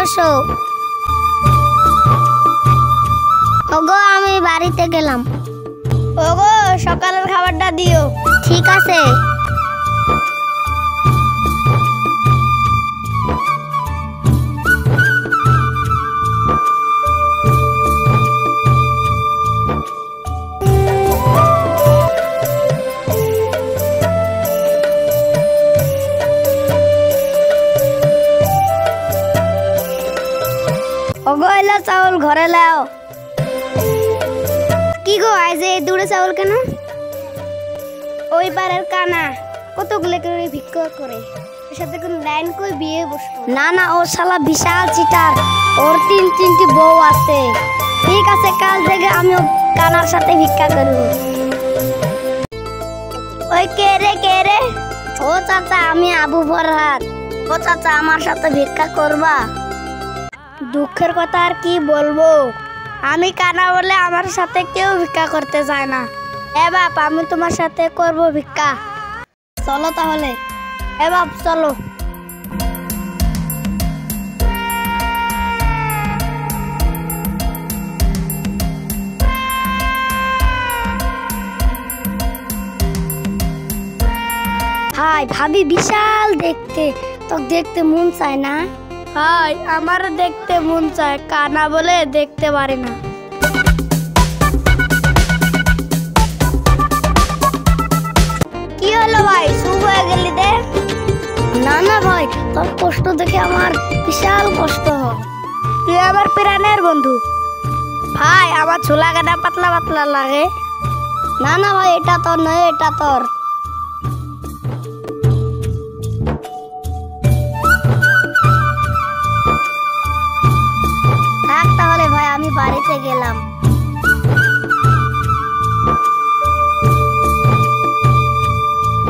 বসো। ওগো আমি বাড়িতে গেলাম। ওগো সকালের খাবারটা দিও। ঠিক আছে। ওগো এলা চাউল ঘরে লাও। কি গো আজ এই দূরে চাউল কেন? ওই পারের কানা কতগুলো করে ভিক্ষা করে, ওর সাথে কোন লাইন কই বিয়ে বসবো না। না ও শালা বিশাল চিটার, ওর তিনটি বউ আছে। ঠিক আছে কাল থেকে আমি কানার সাথে ভিক্ষা করব। ওই কে রে? ও চাচা আমি আবু ফরহাদ। ও চাচা আমার সাথে ভিক্ষা করবা? দুঃখের কথা আর কি বলবো, আমি কানা বলে আমার সাথে কেউ ভিক্ষা করতে চায় না। এ বাপ আমি তোমার সাথে করব ভিক্ষা, চলো তাহলে। এ বাপ চলো। হাই ভাবি বিশাল দেখতে, তো দেখতে মন চায় না? হাই আমার দেখতে মন চায়, কানা বলে দেখতে পারি না। কি হলো ভাই, শুভ হয়ে গেলি দে? না না ভাই, তোর কষ্ট দেখে আমার বিশাল কষ্ট হয়। তুই আমার প্রাণের বন্ধু। ভাই আমার ছোলা গানা পাতলা পাতলা লাগে। না না ভাই এটা তোর নয়, এটা তোর। থাক তাহলে ভাই আমি বাড়িতে গেলাম।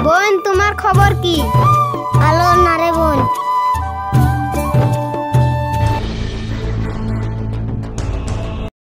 বোন তোমার খবর কি?